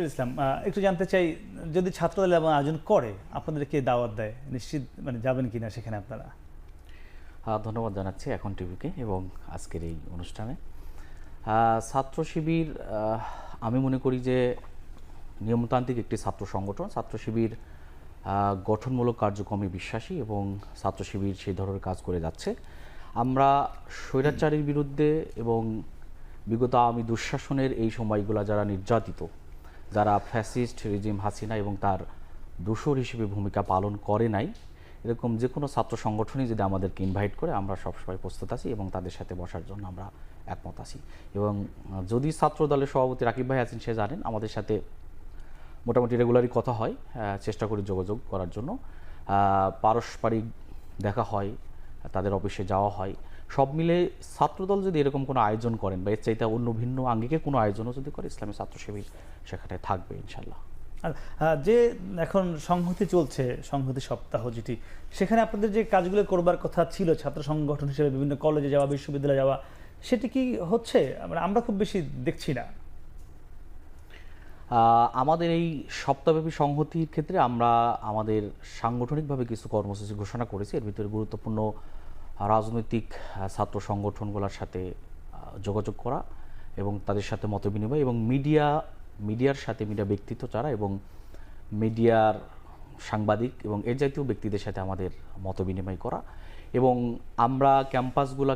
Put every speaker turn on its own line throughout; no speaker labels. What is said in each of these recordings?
শফিউল ইসলাম, একটু জানতে চাই, যদি ছাত্রদল আয়োজন করে আপনাদেরকে দাওয়াত দেয়, নিশ্চিত মানে যাবেন কিনা সেখানে আপনারা?
ধন্যবাদ জানাচ্ছি এখন টিভিকে এবং আজকের এই অনুষ্ঠানে। ছাত্র শিবির আমি মনে করি যে নিয়মতান্ত্রিক একটি ছাত্র সংগঠন। ছাত্র শিবির গঠনমূলক কার্যক্রমে বিশ্বাসী এবং ছাত্র শিবির সেই ধরনের কাজ করে যাচ্ছে। আমরা স্বৈরাচারীর বিরুদ্ধে এবং বিগত আওয়ামী দুঃশাসনের এই সময়গুলো যারা নির্যাতিত, যারা ফ্যাসিস্ট রেজিম হাসিনা এবং তার দোসর হিসেবে ভূমিকা পালন করে নাই, এরকম যে কোনো ছাত্র সংগঠনই যদি আমাদেরকে ইনভাইট করে আমরা সবসময় প্রস্তুত আছি এবং তাদের সাথে বসার জন্য আমরা একমত আছি। এবং যদি ছাত্র দলের সভাপতি রাকিব ভাই আছেন, সে জানেন আমাদের সাথে মোটামুটি রেগুলারই কথা হয়, চেষ্টা করি যোগাযোগ করার জন্য। পারস্পরিক দেখা হয়, তাদের অফিসে যাওয়া হয়। সব মিলে ছাত্রদল যদি এরকম কোনো আয়োজন করেন বা এর চাইতে অন্য ভিন্ন আঙ্গিকে কোনো আয়োজনও যদি করে, ইসলামী ছাত্র শিবির সেখানে থাকবে ইনশাল্লাহ।
আর যে এখন সংহতি চলছে, সংহতি সপ্তাহ যেটি, সেখানে আপনাদের যে কাজগুলো করবার কথা ছিল ছাত্র সংগঠন হিসেবে, বিভিন্ন কলেজে যাওয়া, বিশ্ববিদ্যালয়ে যাওয়া, সেটি কি হচ্ছে? মানে আমরা খুব বেশি দেখছি না।
আমাদের এই সপ্তাহব্যাপী সংহতির ক্ষেত্রে আমরা আমাদের সাংগঠনিকভাবে কিছু কর্মসূচি ঘোষণা করেছি। এর ভিতরে গুরুত্বপূর্ণ রাজনৈতিক ছাত্র সংগঠনগুলোর সাথে যোগাযোগ করা এবং তাদের সাথে মতবিনিময়, এবং মিডিয়ার সাথে, মিডিয়া ব্যক্তিত্ব যারা এবং মিডিয়ার সাংবাদিক এবং এর জাতীয় ব্যক্তিদের সাথে আমাদের মতবিনিময় করা। এবং আমরা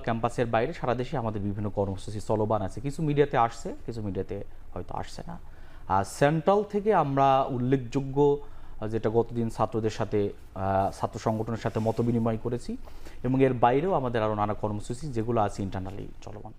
ক্যাম্পাসের বাইরে সারা দেশে আমাদের বিভিন্ন কর্মসূচি চলমান আছে। কিছু মিডিয়াতে আসছে, কিছু মিডিয়াতে হয়তো আসছে না। আর সেন্ট্রাল থেকে আমরা উল্লেখযোগ্য যেটা গতদিন ছাত্রদের সাথে, ছাত্র সংগঠনের সাথে মতবিনিময় করেছি, এবং এর বাইরেও আমাদের আরও নানা কর্মসূচি যেগুলো আছে ইন্টারনালি চলমান।